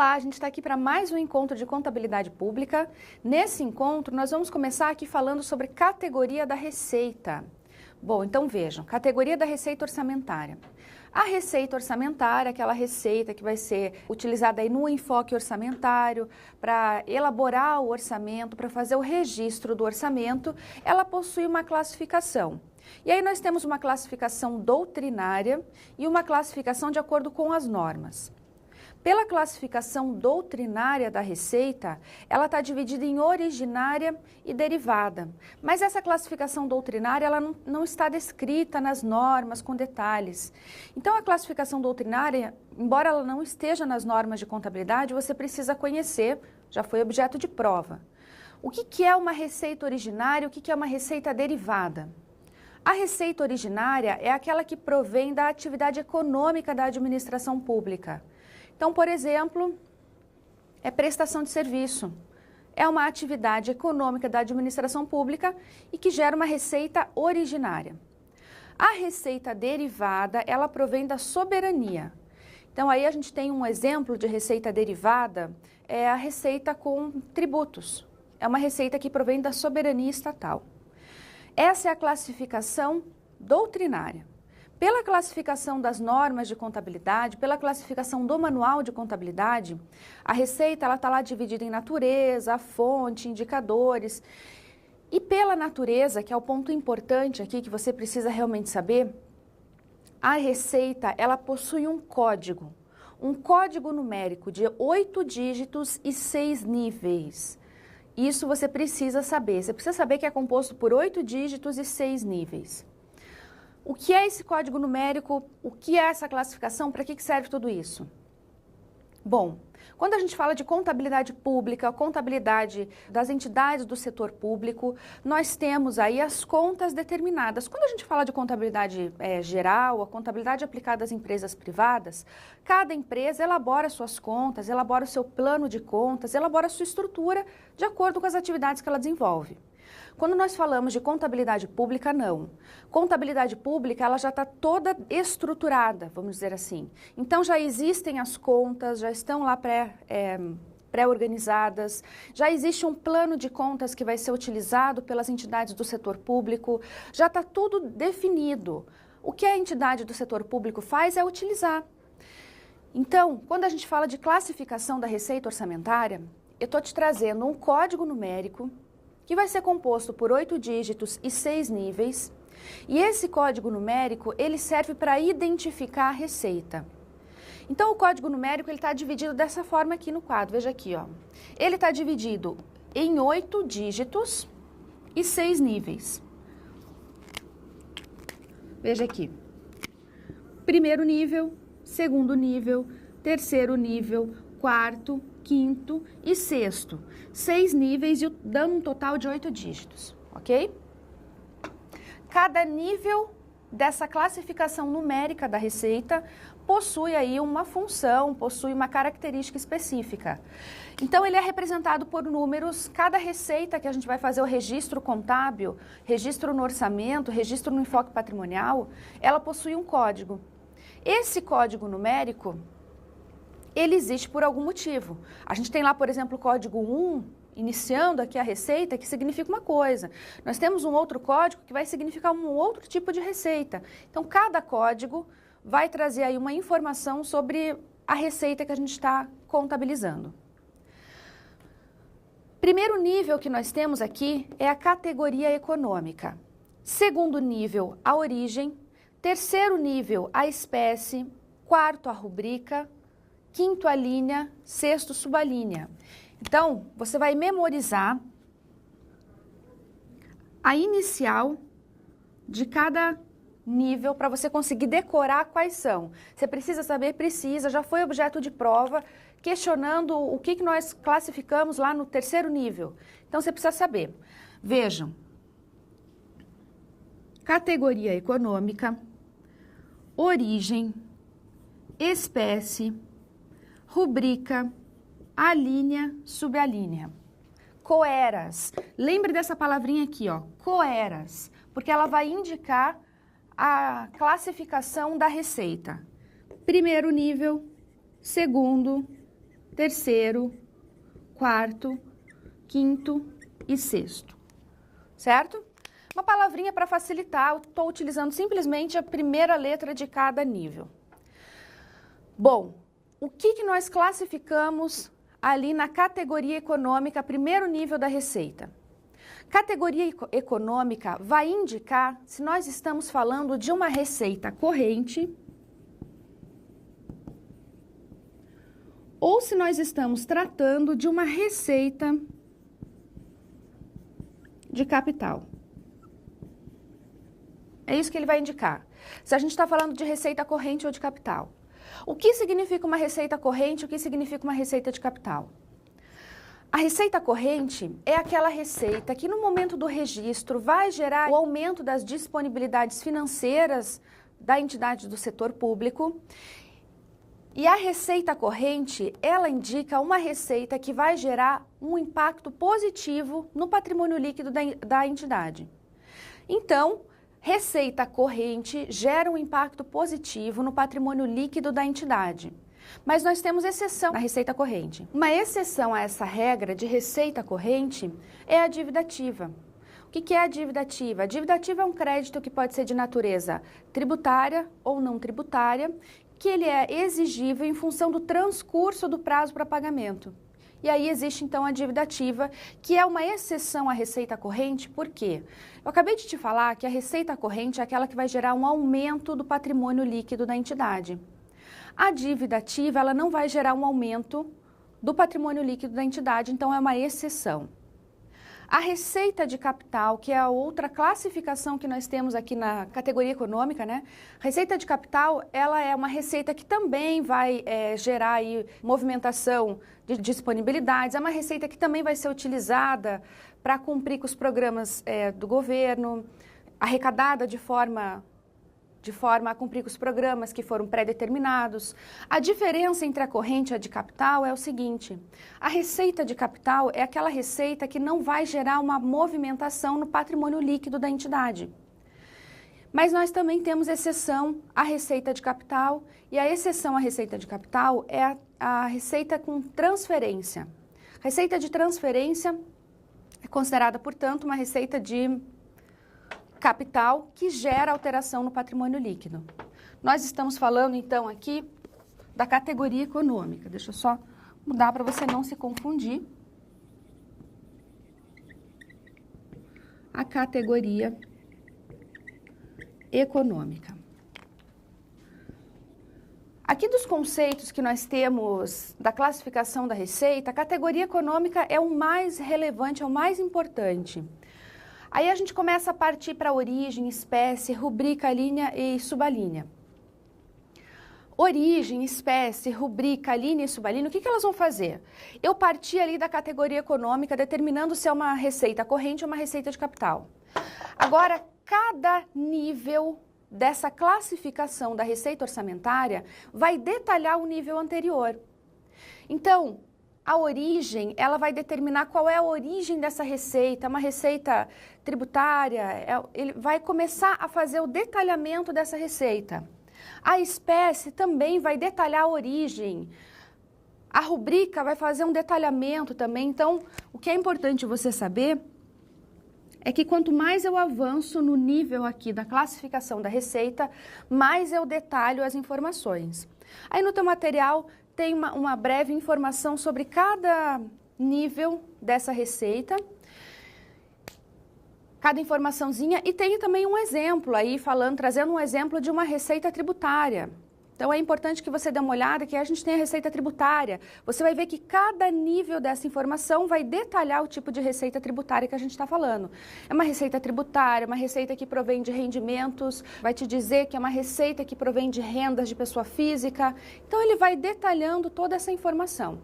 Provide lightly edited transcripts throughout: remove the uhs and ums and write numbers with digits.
Olá, a gente está aqui para mais um encontro de contabilidade pública. Nesse encontro, nós vamos começar aqui falando sobre categoria da receita. Bom, então vejam, categoria da receita orçamentária. A receita orçamentária, aquela receita que vai ser utilizada aí no enfoque orçamentário para elaborar o orçamento, para fazer o registro do orçamento, ela possui uma classificação. E aí nós temos uma classificação doutrinária e uma classificação de acordo com as normas. Pela classificação doutrinária da receita, ela está dividida em originária e derivada. Mas essa classificação doutrinária ela não está descrita nas normas com detalhes. Então, a classificação doutrinária, embora ela não esteja nas normas de contabilidade, você precisa conhecer, já foi objeto de prova. O que é uma receita originária e o que é uma receita derivada? A receita originária é aquela que provém da atividade econômica da administração pública. Então, por exemplo, é prestação de serviço. É uma atividade econômica da administração pública e que gera uma receita originária. A receita derivada, ela provém da soberania. Então, aí a gente tem um exemplo de receita derivada, é a receita com tributos. É uma receita que provém da soberania estatal. Essa é a classificação doutrinária. Pela classificação das normas de contabilidade, pela classificação do manual de contabilidade, a receita está lá dividida em natureza, fonte, indicadores. E pela natureza, que é o ponto importante aqui que você precisa realmente saber, a receita ela possui um código numérico de 8 dígitos e 6 níveis. Isso você precisa saber. Você precisa saber que é composto por 8 dígitos e 6 níveis. O que é esse código numérico? O que é essa classificação? Para que serve tudo isso? Bom, quando a gente fala de contabilidade pública, contabilidade das entidades do setor público, nós temos aí as contas determinadas. Quando a gente fala de contabilidade geral, a contabilidade aplicada às empresas privadas, cada empresa elabora suas contas, elabora o seu plano de contas, elabora a sua estrutura de acordo com as atividades que ela desenvolve. Quando nós falamos de contabilidade pública, não. Contabilidade pública, ela já está toda estruturada, vamos dizer assim. Então, já existem as contas, já estão lá pré-organizadas, já existe um plano de contas que vai ser utilizado pelas entidades do setor público, já está tudo definido. O que a entidade do setor público faz é utilizar. Então, quando a gente fala de classificação da receita orçamentária, eu estou te trazendo um código numérico que vai ser composto por 8 dígitos e 6 níveis. E esse código numérico, ele serve para identificar a receita. Então, o código numérico está dividido dessa forma aqui no quadro. Veja aqui, ó. Ele está dividido em 8 dígitos e 6 níveis. Veja aqui. Primeiro nível, segundo nível, terceiro nível, quarto, quinto e sexto. 6 níveis e dando um total de 8 dígitos, ok? Cada nível dessa classificação numérica da receita possui aí uma função, possui uma característica específica. Então, ele é representado por números. Cada receita que a gente vai fazer o registro contábil, registro no orçamento, registro no enfoque patrimonial, ela possui um código. Esse código numérico, ele existe por algum motivo. A gente tem lá, por exemplo, o código 1, iniciando aqui a receita, que significa uma coisa. Nós temos um outro código que vai significar um outro tipo de receita. Então, cada código vai trazer aí uma informação sobre a receita que a gente está contabilizando. Primeiro nível que nós temos aqui é a categoria econômica. Segundo nível, a origem. Terceiro nível, a espécie. Quarto, a rubrica. Quinto, a linha. Sexto, subalínea. Então, você vai memorizar a inicial de cada nível para você conseguir decorar quais são. Você precisa saber? Precisa. Já foi objeto de prova, questionando o que nós classificamos lá no terceiro nível. Então, você precisa saber. Vejam. Categoria econômica, origem, espécie, rubrica, alínea, subalínea. Coeras. Lembre dessa palavrinha aqui, ó, coeras, porque ela vai indicar a classificação da receita. Primeiro nível, segundo, terceiro, quarto, quinto e sexto, certo? Uma palavrinha para facilitar, eu estou utilizando simplesmente a primeira letra de cada nível. Bom, o que nós classificamos ali na categoria econômica, primeiro nível da receita? Categoria econômica vai indicar se nós estamos falando de uma receita corrente ou se nós estamos tratando de uma receita de capital. É isso que ele vai indicar. Se a gente está falando de receita corrente ou de capital. O que significa uma receita corrente? O que significa uma receita de capital? A receita corrente é aquela receita que no momento do registro vai gerar o aumento das disponibilidades financeiras da entidade do setor público. E a receita corrente, ela indica uma receita que vai gerar um impacto positivo no patrimônio líquido da entidade. Então, receita corrente gera um impacto positivo no patrimônio líquido da entidade. Mas nós temos exceção na receita corrente. Uma exceção a essa regra de receita corrente é a dívida ativa. O que é a dívida ativa? A dívida ativa é um crédito que pode ser de natureza tributária ou não tributária, que ele é exigível em função do transcurso do prazo para pagamento. E aí existe então a dívida ativa, que é uma exceção à receita corrente, por quê? Eu acabei de te falar que a receita corrente é aquela que vai gerar um aumento do patrimônio líquido da entidade. A dívida ativa, ela não vai gerar um aumento do patrimônio líquido da entidade, então é uma exceção. A receita de capital, que é a outra classificação que nós temos aqui na categoria econômica, né? Receita de capital, ela é uma receita que também vai gerar aí movimentação de disponibilidades, é uma receita que também vai ser utilizada para cumprir com os programas do governo, arrecadada de forma a cumprir com os programas que foram pré-determinados. A diferença entre a corrente e a de capital é o seguinte: a receita de capital é aquela receita que não vai gerar uma movimentação no patrimônio líquido da entidade. Mas nós também temos exceção à receita de capital, e a exceção à receita de capital é a receita com transferência. Receita de transferência é considerada, portanto, uma receita de capital que gera alteração no patrimônio líquido. Nós estamos falando, então, aqui da categoria econômica. Deixa eu só mudar para você não se confundir. A categoria econômica. Aqui dos conceitos que nós temos da classificação da receita, a categoria econômica é o mais relevante, é o mais importante. Aí a gente começa a partir para origem, espécie, rubrica, linha e subalínea. Origem, espécie, rubrica, linha e subalínea, o que elas vão fazer? Eu parti ali da categoria econômica, determinando se é uma receita corrente ou uma receita de capital. Agora, cada nível dessa classificação da receita orçamentária vai detalhar o nível anterior. Então, a origem, ela vai determinar qual é a origem dessa receita, uma receita tributária, ele vai começar a fazer o detalhamento dessa receita. A espécie também vai detalhar a origem. A rubrica vai fazer um detalhamento também. Então, o que é importante você saber é que quanto mais eu avanço no nível aqui da classificação da receita, mais eu detalho as informações. Aí no teu material tem uma breve informação sobre cada nível dessa receita, cada informaçãozinha, e tem também um exemplo aí trazendo um exemplo de uma receita tributária. Então é importante que você dê uma olhada que a gente tem a receita tributária. Você vai ver que cada nível dessa informação vai detalhar o tipo de receita tributária que a gente está falando. É uma receita tributária, uma receita que provém de rendimentos, vai te dizer que é uma receita que provém de rendas de pessoa física. Então ele vai detalhando toda essa informação,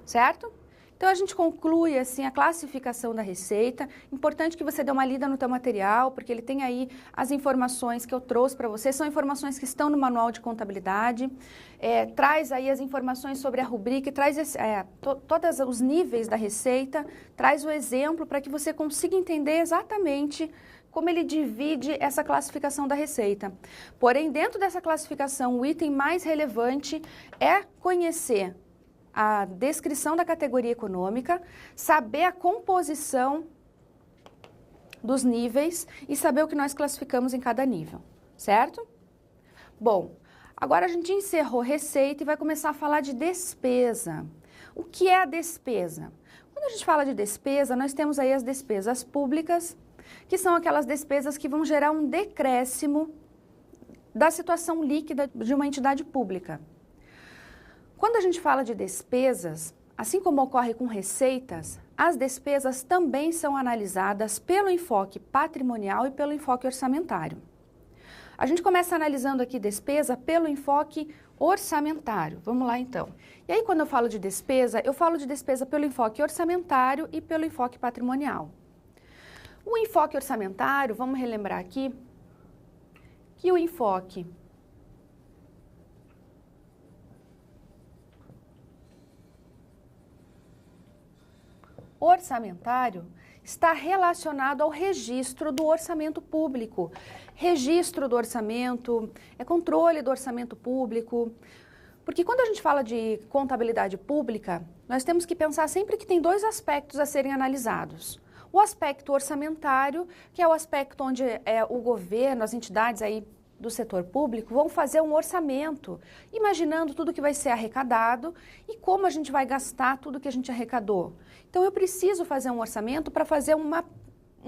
certo? Então a gente conclui assim a classificação da receita. Importante que você dê uma lida no teu material, porque ele tem aí as informações que eu trouxe para você, são informações que estão no manual de contabilidade, traz aí as informações sobre a rubrica, traz todos os níveis da receita, traz o exemplo para que você consiga entender exatamente como ele divide essa classificação da receita. Porém, dentro dessa classificação, o item mais relevante é conhecer a descrição da categoria econômica, saber a composição dos níveis e saber o que nós classificamos em cada nível, certo? Bom, agora a gente encerrou receita e vai começar a falar de despesa. O que é a despesa? Quando a gente fala de despesa, nós temos aí as despesas públicas, que são aquelas despesas que vão gerar um decréscimo da situação líquida de uma entidade pública. Quando a gente fala de despesas, assim como ocorre com receitas, as despesas também são analisadas pelo enfoque patrimonial e pelo enfoque orçamentário. A gente começa analisando aqui despesa pelo enfoque orçamentário. Vamos lá então. E aí quando eu falo de despesa, eu falo de despesa pelo enfoque orçamentário e pelo enfoque patrimonial. O enfoque orçamentário, vamos relembrar aqui que o enfoque orçamentário está relacionado ao registro do orçamento público. Registro do orçamento, controle do orçamento público. Porque quando a gente fala de contabilidade pública, nós temos que pensar sempre que tem dois aspectos a serem analisados. O aspecto orçamentário, que é o aspecto onde o governo, as entidades aí do setor público vão fazer um orçamento, imaginando tudo que vai ser arrecadado e como a gente vai gastar tudo que a gente arrecadou. Então, eu preciso fazer um orçamento para fazer uma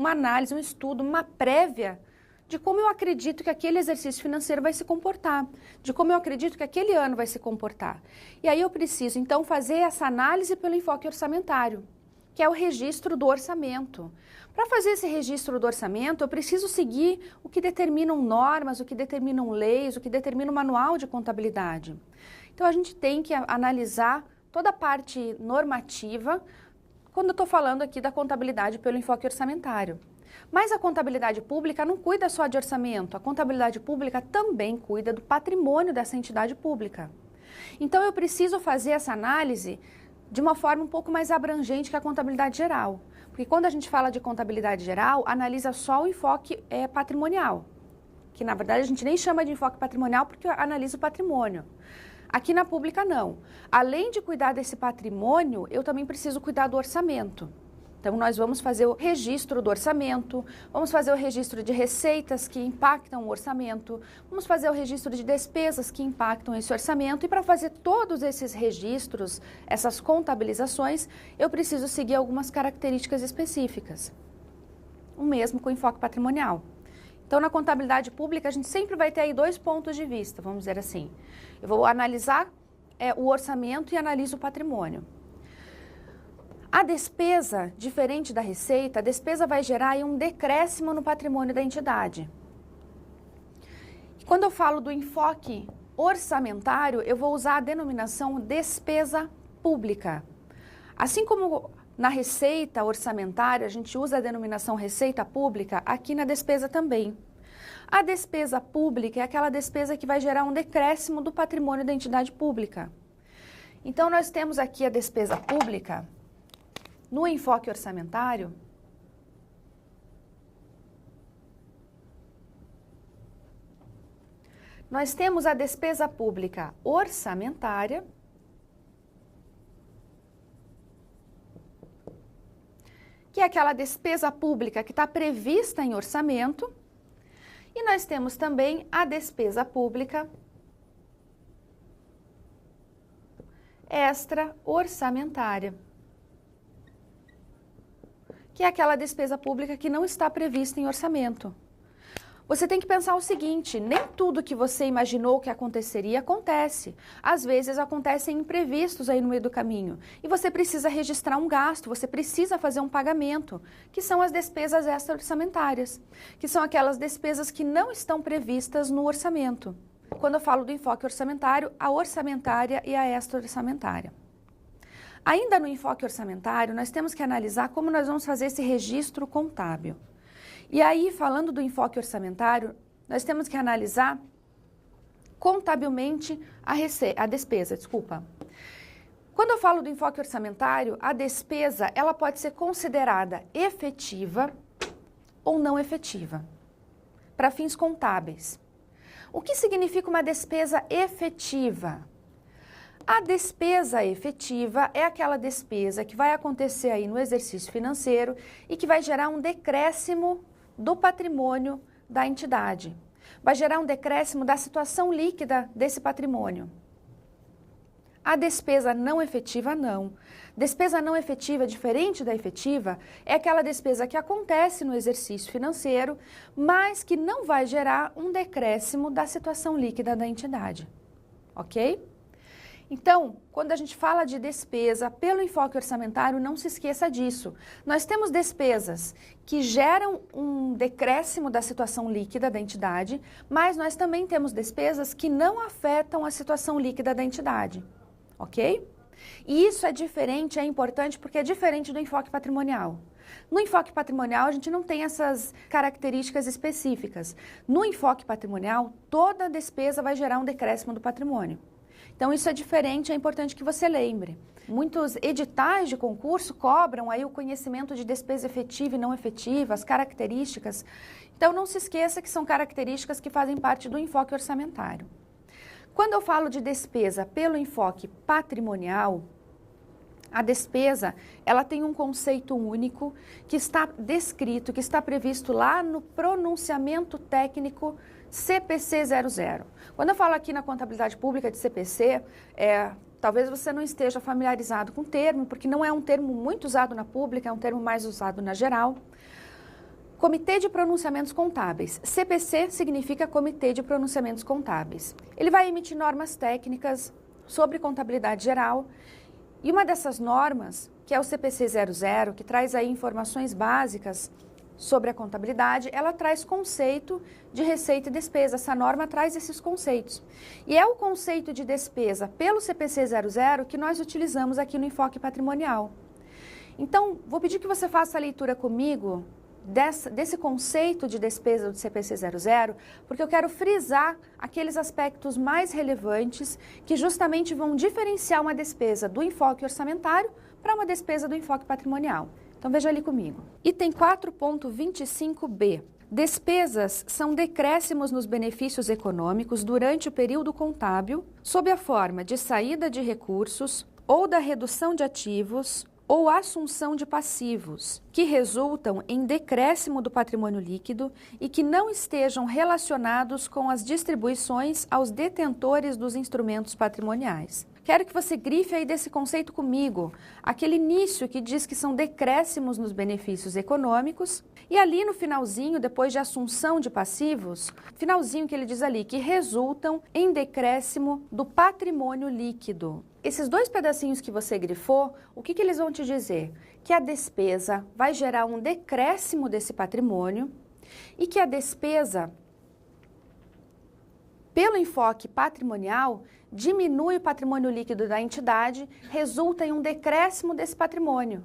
análise, um estudo, uma prévia de como eu acredito que aquele exercício financeiro vai se comportar, de como eu acredito que aquele ano vai se comportar. E aí eu preciso, então, fazer essa análise pelo enfoque orçamentário, que é o registro do orçamento. Para fazer esse registro do orçamento, eu preciso seguir o que determinam normas, o que determinam leis, o que determina o manual de contabilidade. Então, a gente tem que analisar toda a parte normativa quando eu estou falando aqui da contabilidade pelo enfoque orçamentário. Mas a contabilidade pública não cuida só de orçamento, a contabilidade pública também cuida do patrimônio dessa entidade pública. Então, eu preciso fazer essa análise de uma forma um pouco mais abrangente que a contabilidade geral. Porque quando a gente fala de contabilidade geral, analisa só o enfoque patrimonial, que na verdade a gente nem chama de enfoque patrimonial porque analisa o patrimônio. Aqui na pública não. Além de cuidar desse patrimônio, eu também preciso cuidar do orçamento. Então, nós vamos fazer o registro do orçamento, vamos fazer o registro de receitas que impactam o orçamento, vamos fazer o registro de despesas que impactam esse orçamento. E para fazer todos esses registros, essas contabilizações, eu preciso seguir algumas características específicas. O mesmo com o enfoque patrimonial. Então, na contabilidade pública, a gente sempre vai ter aí dois pontos de vista, vamos dizer assim. Eu vou analisar o orçamento e analiso o patrimônio. A despesa, diferente da receita, a despesa vai gerar aí um decréscimo no patrimônio da entidade. Quando eu falo do enfoque orçamentário, eu vou usar a denominação despesa pública. Assim como na receita orçamentária a gente usa a denominação receita pública, aqui na despesa também. A despesa pública é aquela despesa que vai gerar um decréscimo do patrimônio da entidade pública. Então, nós temos aqui a despesa pública. No enfoque orçamentário, nós temos a despesa pública orçamentária, que é aquela despesa pública que está prevista em orçamento, e nós temos também a despesa pública extra-orçamentária, que é aquela despesa pública que não está prevista em orçamento. Você tem que pensar o seguinte, nem tudo que você imaginou que aconteceria, acontece. Às vezes acontecem imprevistos aí no meio do caminho e você precisa registrar um gasto, você precisa fazer um pagamento, que são as despesas extra-orçamentárias, que são aquelas despesas que não estão previstas no orçamento. Quando eu falo do enfoque orçamentário, a orçamentária e a extra-orçamentária. Ainda no enfoque orçamentário, nós temos que analisar como nós vamos fazer esse registro contábil. E aí, falando do enfoque orçamentário, nós temos que analisar contabilmente a despesa. Quando eu falo do enfoque orçamentário, a despesa ela pode ser considerada efetiva ou não efetiva, para fins contábeis. O que significa uma despesa efetiva? A despesa efetiva é aquela despesa que vai acontecer aí no exercício financeiro e que vai gerar um decréscimo do patrimônio da entidade. Vai gerar um decréscimo da situação líquida desse patrimônio. A despesa não efetiva, não. Despesa não efetiva, diferente da efetiva, é aquela despesa que acontece no exercício financeiro, mas que não vai gerar um decréscimo da situação líquida da entidade. Ok? Então, quando a gente fala de despesa pelo enfoque orçamentário, não se esqueça disso. Nós temos despesas que geram um decréscimo da situação líquida da entidade, mas nós também temos despesas que não afetam a situação líquida da entidade. Ok? E isso é diferente, é importante porque é diferente do enfoque patrimonial. No enfoque patrimonial, a gente não tem essas características específicas. No enfoque patrimonial, toda despesa vai gerar um decréscimo do patrimônio. Então, isso é diferente, é importante que você lembre. Muitos editais de concurso cobram aí o conhecimento de despesa efetiva e não efetiva, as características. Então, não se esqueça que são características que fazem parte do enfoque orçamentário. Quando eu falo de despesa pelo enfoque patrimonial, a despesa, ela tem um conceito único que está descrito, que está previsto lá no pronunciamento técnico CPC 00. Quando eu falo aqui na contabilidade pública de CPC, talvez você não esteja familiarizado com o termo, porque não é um termo muito usado na pública, é um termo mais usado na geral. Comitê de Pronunciamentos Contábeis. CPC significa Comitê de Pronunciamentos Contábeis. Ele vai emitir normas técnicas sobre contabilidade geral e uma dessas normas, que é o CPC 00, que traz aí informações básicas sobre a contabilidade, ela traz conceito de receita e despesa. Essa norma traz esses conceitos. E é o conceito de despesa pelo CPC 00 que nós utilizamos aqui no enfoque patrimonial. Então, vou pedir que você faça a leitura comigo desse conceito de despesa do CPC 00, porque eu quero frisar aqueles aspectos mais relevantes que justamente vão diferenciar uma despesa do enfoque orçamentário para uma despesa do enfoque patrimonial. Então veja ali comigo. Item 4.25b. Despesas são decréscimos nos benefícios econômicos durante o período contábil sob a forma de saída de recursos ou da redução de ativos ou assunção de passivos, que resultam em decréscimo do patrimônio líquido e que não estejam relacionados com as distribuições aos detentores dos instrumentos patrimoniais. Quero que você grife aí desse conceito comigo, aquele início que diz que são decréscimos nos benefícios econômicos, e ali no finalzinho, depois de assunção de passivos, finalzinho que ele diz ali, que resultam em decréscimo do patrimônio líquido. Esses dois pedacinhos que você grifou, o que eles vão te dizer? Que a despesa vai gerar um decréscimo desse patrimônio e que a despesa, pelo enfoque patrimonial, diminui o patrimônio líquido da entidade, resulta em um decréscimo desse patrimônio.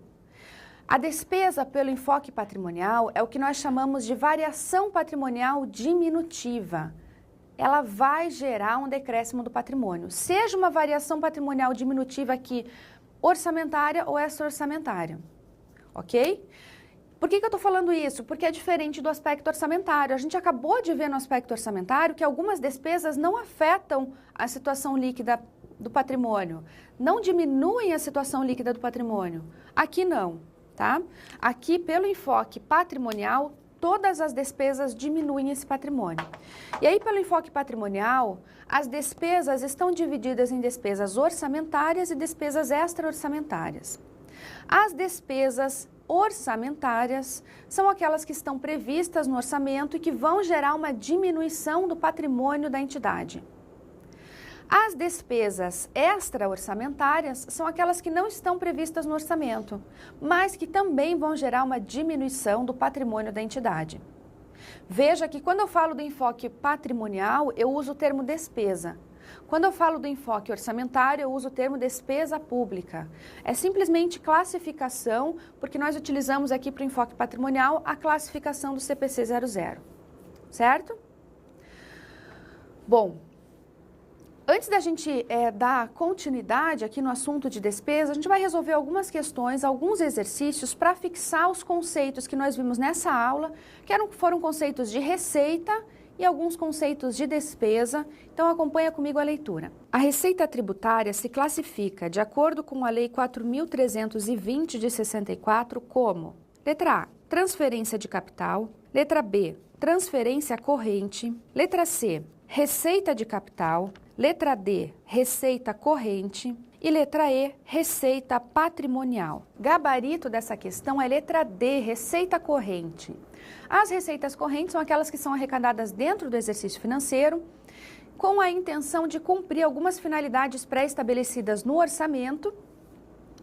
A despesa pelo enfoque patrimonial é o que nós chamamos de variação patrimonial diminutiva. Ela vai gerar um decréscimo do patrimônio, seja uma variação patrimonial diminutiva aqui, orçamentária ou extra-orçamentária, ok? Por que eu estou falando isso? Porque é diferente do aspecto orçamentário. A gente acabou de ver no aspecto orçamentário que algumas despesas não afetam a situação líquida do patrimônio, não diminuem a situação líquida do patrimônio. Aqui não, tá? Aqui, pelo enfoque patrimonial, todas as despesas diminuem esse patrimônio. E aí, pelo enfoque patrimonial, as despesas estão divididas em despesas orçamentárias e despesas extra-orçamentárias. As despesas orçamentárias são aquelas que estão previstas no orçamento e que vão gerar uma diminuição do patrimônio da entidade. As despesas extra-orçamentárias são aquelas que não estão previstas no orçamento, mas que também vão gerar uma diminuição do patrimônio da entidade. Veja que quando eu falo do enfoque patrimonial, eu uso o termo despesa. Quando eu falo do enfoque orçamentário, eu uso o termo despesa pública. É simplesmente classificação, porque nós utilizamos aqui para o enfoque patrimonial a classificação do CPC 00, certo? Bom, antes da gente dar continuidade aqui no assunto de despesa, a gente vai resolver algumas questões, alguns exercícios para fixar os conceitos que nós vimos nessa aula, que foram conceitos de receita e alguns conceitos de despesa, então acompanha comigo a leitura. A receita tributária se classifica, de acordo com a Lei 4.320 de 64, como: letra A, transferência de capital; letra B, transferência corrente; letra C, receita de capital; letra D, receita corrente; e letra E, receita patrimonial. Gabarito dessa questão é letra D, receita corrente. As receitas correntes são aquelas que são arrecadadas dentro do exercício financeiro, com a intenção de cumprir algumas finalidades pré-estabelecidas no orçamento.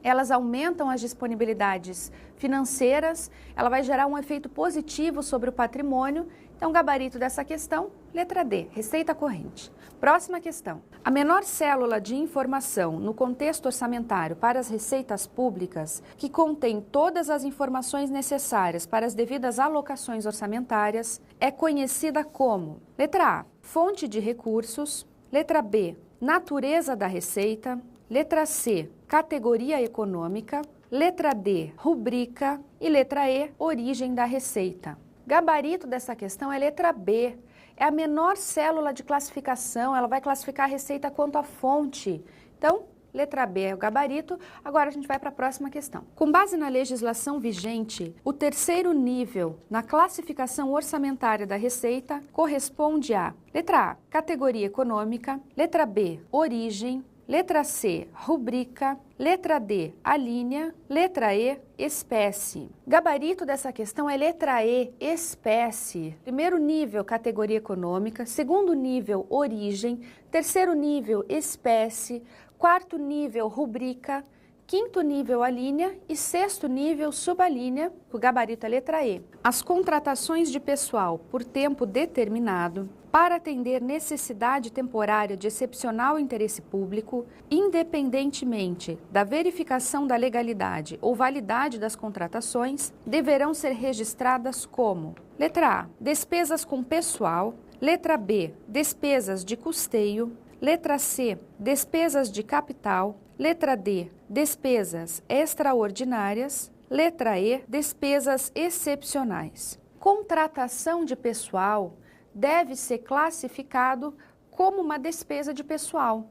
Elas aumentam as disponibilidades financeiras, ela vai gerar um efeito positivo sobre o patrimônio. Então, gabarito dessa questão, letra D, receita corrente. Próxima questão. A menor célula de informação no contexto orçamentário para as receitas públicas, que contém todas as informações necessárias para as devidas alocações orçamentárias, é conhecida como: letra A, fonte de recursos; letra B, natureza da receita; letra C, categoria econômica; letra D, rubrica; e letra E, origem da receita. Gabarito dessa questão é letra B. É a menor célula de classificação, ela vai classificar a receita quanto à fonte. Então, letra B é o gabarito. Agora a gente vai para a próxima questão. Com base na legislação vigente, o terceiro nível na classificação orçamentária da receita corresponde a: letra A, categoria econômica; letra B, origem; letra C, rubrica; letra D, alínea; letra E, espécie. Gabarito dessa questão é letra E, espécie. Primeiro nível, categoria econômica; segundo nível, origem; terceiro nível, espécie; quarto nível, rubrica; quinto nível, alínea; e sexto nível, subalínea. O gabarito é letra E. As contratações de pessoal por tempo determinado para atender necessidade temporária de excepcional interesse público, independentemente da verificação da legalidade ou validade das contratações, deverão ser registradas como: letra A, despesas com pessoal; letra B, despesas de custeio; letra C, despesas de capital; letra D, despesas extraordinárias; letra E, despesas excepcionais. Contratação de pessoal deve ser classificado como uma despesa de pessoal.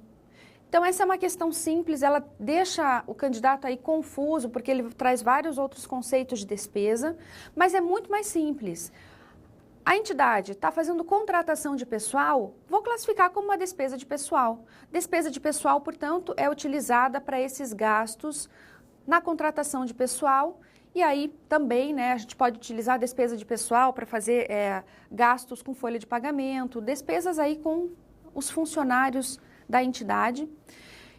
Então, essa é uma questão simples, ela deixa o candidato aí confuso, porque ele traz vários outros conceitos de despesa, mas é muito mais simples. A entidade está fazendo contratação de pessoal, vou classificar como uma despesa de pessoal. Despesa de pessoal, portanto, é utilizada para esses gastos na contratação de pessoal. E aí também, né, a gente pode utilizar a despesa de pessoal para fazer gastos com folha de pagamento, despesas aí com os funcionários da entidade.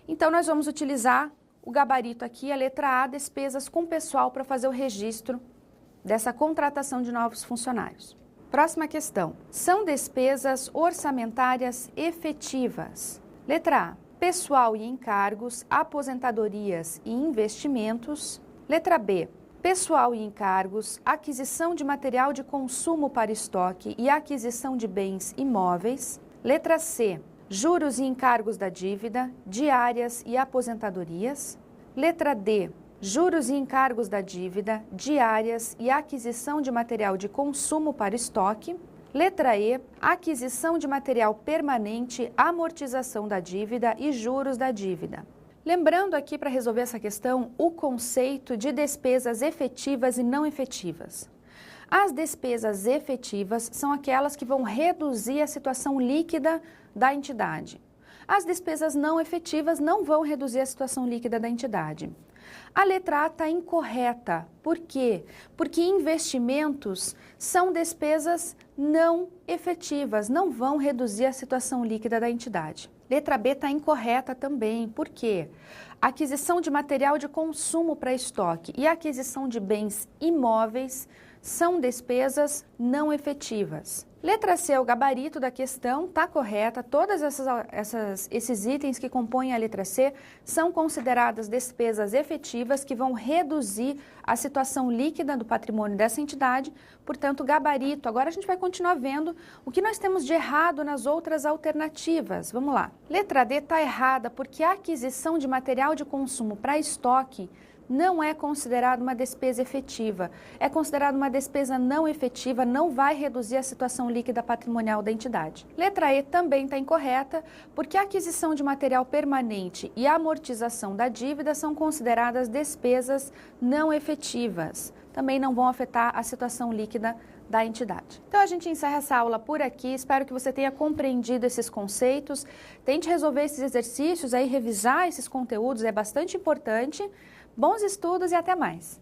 Então, nós vamos utilizar o gabarito aqui, a letra A, despesas com pessoal, para fazer o registro dessa contratação de novos funcionários. Próxima questão. São despesas orçamentárias efetivas. Letra A, pessoal e encargos, aposentadorias e investimentos. Letra B, pessoal e encargos, aquisição de material de consumo para estoque e aquisição de bens imóveis. Letra C, juros e encargos da dívida, diárias e aposentadorias. Letra D, juros e encargos da dívida, diárias e aquisição de material de consumo para estoque. Letra E, aquisição de material permanente, amortização da dívida e juros da dívida. Lembrando aqui, para resolver essa questão, o conceito de despesas efetivas e não efetivas. As despesas efetivas são aquelas que vão reduzir a situação líquida da entidade. As despesas não efetivas não vão reduzir a situação líquida da entidade. A letra A está incorreta. Por quê? Porque investimentos são despesas não efetivas, não vão reduzir a situação líquida da entidade. Letra B está incorreta também. Por quê? Aquisição de material de consumo para estoque e aquisição de bens imóveis são despesas não efetivas. Letra C, o gabarito da questão, está correta. Todos esses itens que compõem a letra C são consideradas despesas efetivas que vão reduzir a situação líquida do patrimônio dessa entidade. Portanto, gabarito. Agora a gente vai continuar vendo o que nós temos de errado nas outras alternativas. Vamos lá. Letra D está errada porque a aquisição de material de consumo para estoque não é considerado uma despesa efetiva. É considerado uma despesa não efetiva, não vai reduzir a situação líquida patrimonial da entidade. Letra E também está incorreta, porque a aquisição de material permanente e a amortização da dívida são consideradas despesas não efetivas. Também não vão afetar a situação líquida da entidade. Então a gente encerra essa aula por aqui, espero que você tenha compreendido esses conceitos, tente resolver esses exercícios aí, revisar esses conteúdos, é bastante importante. Bons estudos e até mais!